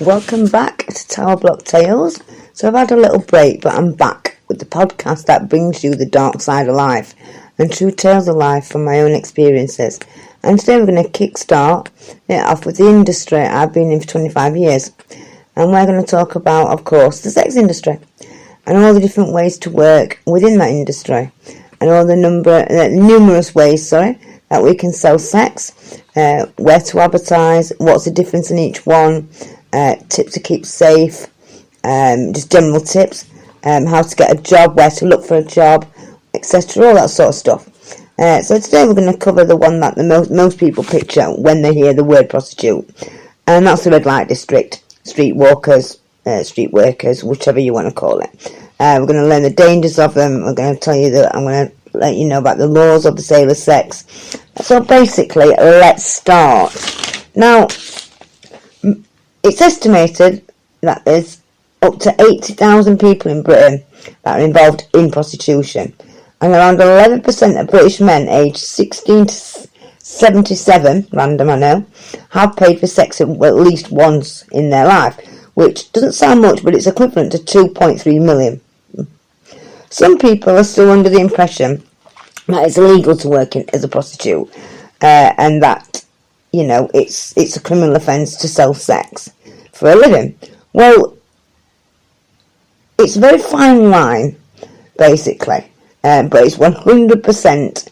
Welcome back to Tower Block Tales. So I've had a little break, but I'm back with the podcast that brings you the dark side of life and true tales of life from my own experiences. And today we're going to kickstart it off with the industry I've been in for 25 years. And we're going to talk about, of course, the sex industry and all the different ways to work within that industry and all the numerous ways, that we can sell sex, where to advertise, what's the difference in each one, tips to keep safe, just general tips, how to get a job, where to look for a job, etc., all that sort of stuff. So today we're going to cover the one that most people picture when they hear the word prostitute, and that's the red light district, street workers, whichever you want to call it. We're going to learn the dangers of them. We're going to tell you that I'm going to let you know about the laws of the sale of sex. So basically, let's start. Now, it's estimated that there's up to 80,000 people in Britain that are involved in prostitution, and around 11% of British men aged 16 to 77, random I know, have paid for sex at least once in their life, which doesn't sound much, but it's equivalent to 2.3 million. Some people are still under the impression that it's illegal to work as a prostitute, and that, it's a criminal offence to sell sex for a living. Well, it's a very fine line, basically, but it's 100%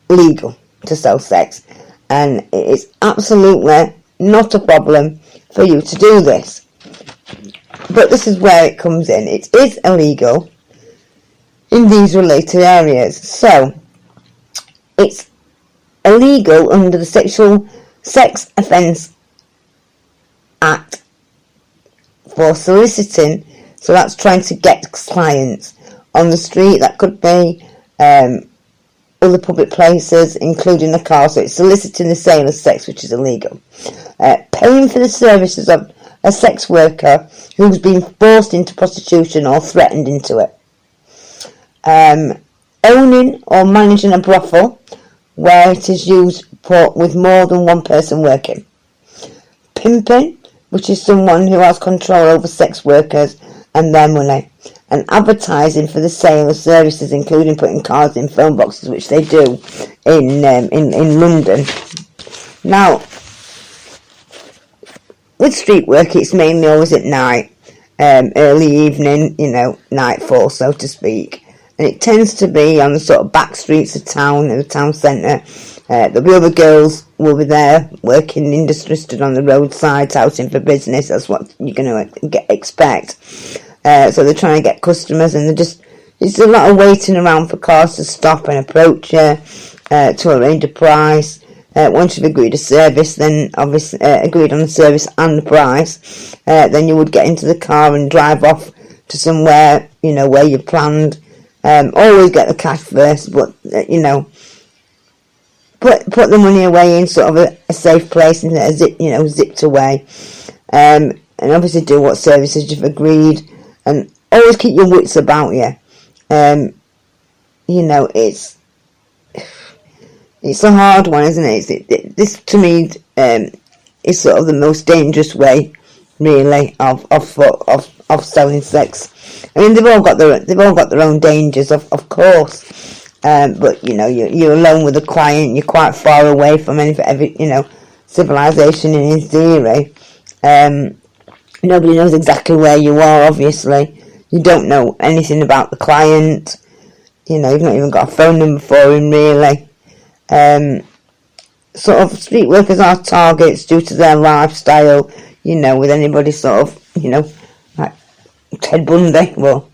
legal to sell sex, and it's absolutely not a problem for you to do this. But this is where it comes in. It is illegal in these related areas. So, it's illegal under the Sexual Sex Offence Act for soliciting, so that's trying to get clients on the street. That could be other public places, including a car, so it's soliciting the sale of sex, which is illegal. Paying for the services of a sex worker who's been forced into prostitution or threatened into it. Owning or managing a brothel where it is used with more than one person working. Pimping, which is someone who has control over sex workers and their money. And advertising for the sale of services, including putting cards in phone boxes, which they do in London. Now, with street work, it's mainly always at night, early evening, nightfall, so to speak. And it tends to be on the sort of back streets of town, in the town centre. There'll be other girls will be there, working in industry, stood on the roadside, touting for business. That's what you're going to expect. So they're trying to get customers, and it's a lot of waiting around for cars to stop and approach you, to arrange a price. Once you've agreed a service, then obviously agreed on the service and the price, then you would get into the car and drive off to somewhere, where you planned. Always get the cash first, but put the money away in sort of a safe place and zipped away, and obviously do what services you've agreed, and always keep your wits about you. It's a hard one, isn't it? This to me is sort of the most dangerous way, really, of selling sex. I mean, they've all got their own dangers, of course. But you're alone with a client. You're quite far away from every civilization in theory. Nobody knows exactly where you are. Obviously, you don't know anything about the client. You've not even got a phone number for him, really. Sort of street workers are targets due to their lifestyle. With anybody sort of like Ted Bundy, well,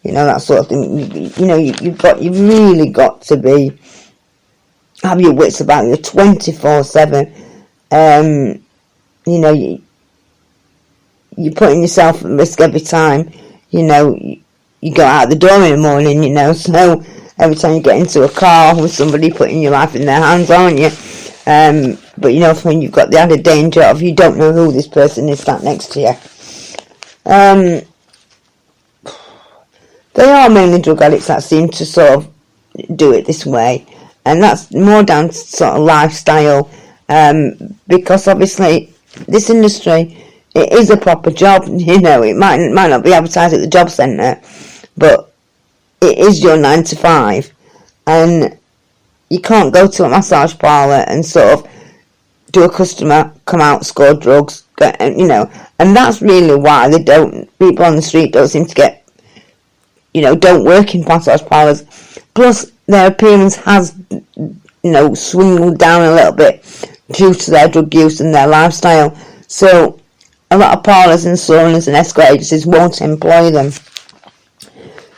that sort of thing. You've really got to have your wits about you 24/7. You're putting yourself at risk every time. You go out the door in the morning. So every time you get into a car with somebody putting your life in their hands, aren't you? But when you've got the added danger of you don't know who this person is sat next to you. They are mainly drug addicts that seem to sort of do it this way, and that's more down to sort of lifestyle, because obviously this industry, it is a proper job. You know, it might not be advertised at the job centre, but it is your 9 to 5, and you can't go to a massage parlour and sort of do a customer, come out, score drugs, you know, and that's really why people on the street don't seem to get, you know, don't work in massage parlours. Plus, their appearance has, you know, swindled down a little bit due to their drug use and their lifestyle. So, a lot of parlours and saunas and escort agencies won't employ them.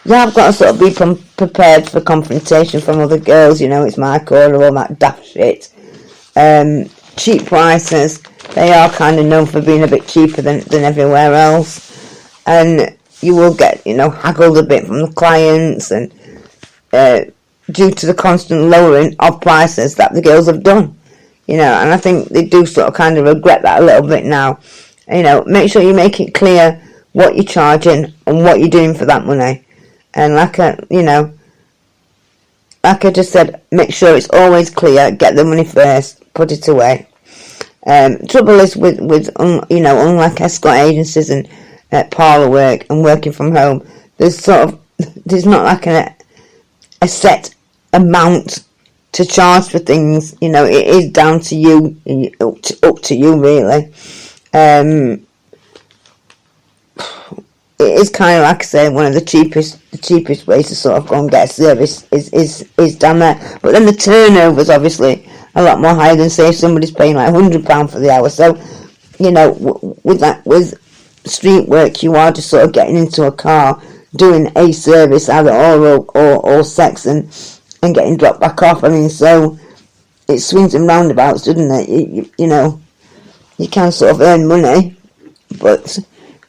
You have got to sort of be prepared for confrontation from other girls, you know, it's my corner, all that daft shit. Cheap prices, they are kind of known for being a bit cheaper than everywhere else, and you will get, you know, haggled a bit from the clients, and due to the constant lowering of prices that the girls have done, you know, and I think they do sort of kind of regret that a little bit now. You know, make sure you make it clear what you're charging and what you're doing for that money, and like I just said, make sure it's always clear, get the money first, put it away. Trouble is with you know, unlike escort agencies and parlour work and working from home, there's not like a set amount to charge for things. You know, it is down to you, up to you really. It is kind of, like I say, one of the cheapest ways to sort of go and get a service is down there. But then the turnover's obviously a lot more higher than, say, if somebody's paying like £100 for the hour. So, you know, with street work, you are just sort of getting into a car, doing a service, either oral or sex, and getting dropped back off. I mean, so it swings and roundabouts, doesn't it? You know, you can sort of earn money, but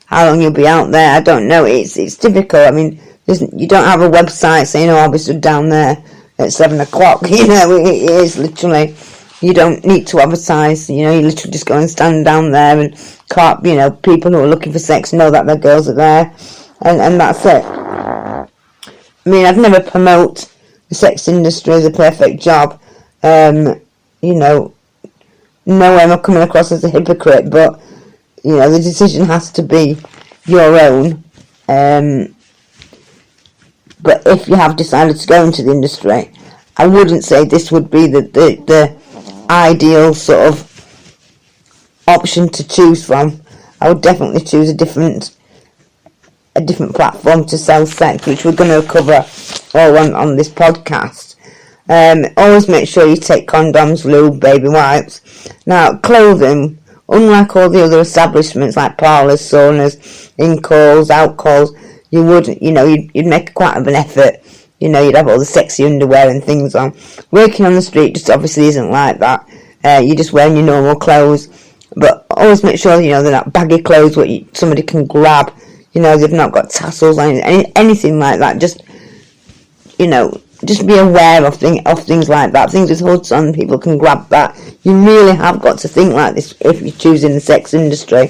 how long you'll be out there, I don't know. It's difficult. I mean, you don't have a website saying, I'll be stood down there at 7 o'clock. You know, it is literally, you don't need to advertise. You know, you literally just go and stand down there, and you know, people who are looking for sex know that their girls are there, and that's it. I mean, I'd never promote the sex industry as a perfect job. You know, no way am I coming across as a hypocrite, but you know, the decision has to be your own. But if you have decided to go into the industry, I wouldn't say this would be the ideal sort of option to choose from. I would definitely choose a different platform to sell sex, which we're going to cover all on this podcast. Always make sure you take condoms, lube, baby wipes. Now, clothing, unlike all the other establishments like parlours, saunas, in-calls, out-calls, you'd make quite of an effort. You know, you'd have all the sexy underwear and things on. Working on the street just obviously isn't like that. You're just wearing your normal clothes. But always make sure, you know, they're not baggy clothes what somebody can grab. You know, they've not got tassels or anything like that. Just, you know, just be aware of things like that. Things with hoods on, people can grab that. You really have got to think like this if you're choosing the sex industry.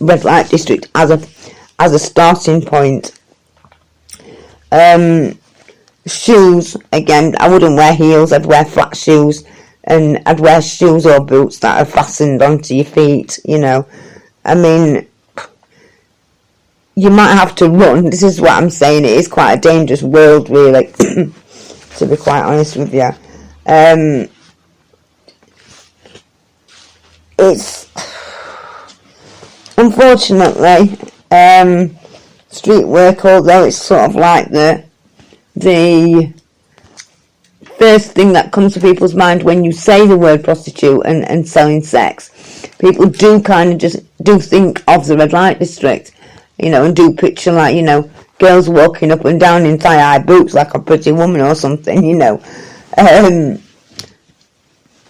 Red light district as a starting point. Shoes, again, I wouldn't wear heels. I'd wear flat shoes, and I'd wear shoes or boots that are fastened onto your feet. You know, I mean, you might have to run. This is what I'm saying. It is quite a dangerous world, really, to be quite honest with you. It's unfortunately street work, although it's sort of like the first thing that comes to people's mind when you say the word prostitute and selling sex, people do kind of just do think of the red light district, you know, and do picture like, you know, girls walking up and down in thigh-high boots like a pretty woman or something, you know.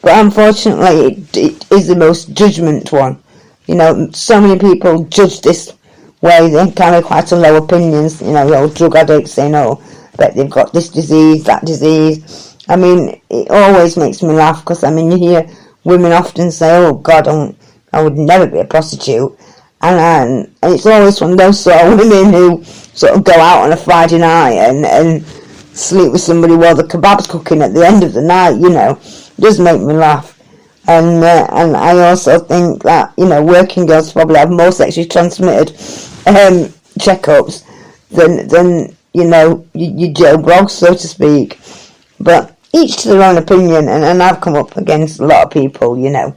But unfortunately, it is the most judgment one. You know, so many people judge this way. They carry quite a low opinions. You know, the old drug addicts saying, "Oh, bet they've got this disease, that disease." I mean, it always makes me laugh because, I mean, you hear women often say, "Oh God, I would never be a prostitute," and it's always from those sort of women who sort of go out on a Friday night and sleep with somebody while the kebab's cooking at the end of the night. You know, it does make me laugh. And I also think that, you know, working girls probably have more sexually transmitted checkups than you know, your Joe Bloggs, so to speak. But each to their own opinion, and I've come up against a lot of people, you know,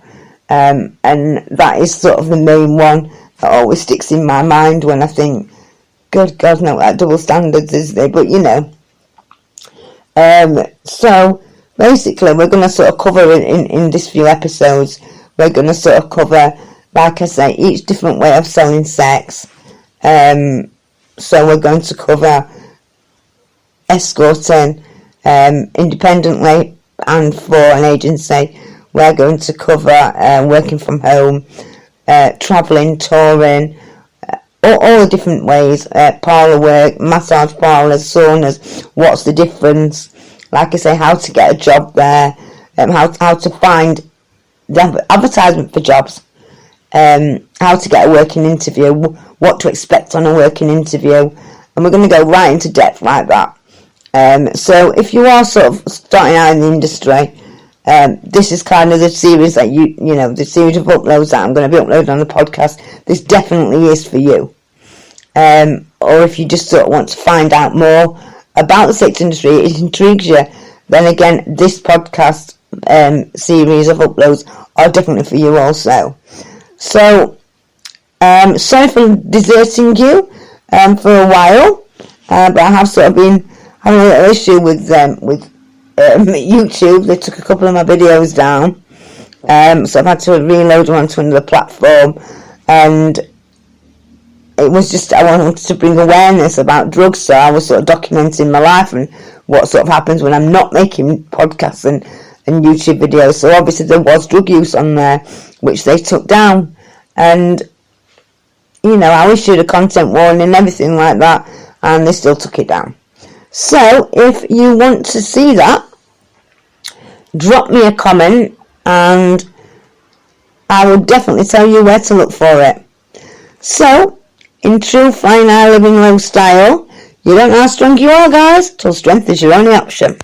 and that is sort of the main one that always sticks in my mind when I think, good God, no, that double standards, is there? But, you know, so basically we're going to sort of cover in this few episodes, we're going to sort of cover, like I say, each different way of selling sex. So we're going to cover escorting independently and for an agency. We're going to cover working from home, travelling, touring, all the different ways, parlour work, massage parlours, saunas, what's the difference, like I say, how to get a job there, how to find the advertisement for jobs, how to get a working interview, what to expect on a working interview, and we're going to go right into depth like that. So if you are sort of starting out in the industry, this is kind of the series that you know, the series of uploads that I'm going to be uploading on the podcast. This definitely is for you. Or if you just sort of want to find out more about the sex industry, it intrigues you, then again, this podcast series of uploads are definitely for you also. So, sorry for deserting you for a while, but I have sort of been having a little issue with YouTube. They took a couple of my videos down, so I've had to reload them onto another platform, and it was just, I wanted to bring awareness about drugs, so I was sort of documenting my life and what sort of happens when I'm not making podcasts and YouTube videos. So obviously there was drug use on there, which they took down, and you know, I issued a content warning and everything like that, and they still took it down. So if you want to see that, drop me a comment and I will definitely tell you where to look for it. So, in true fine eye living low style, you don't know how strong you are, guys, till strength is your only option.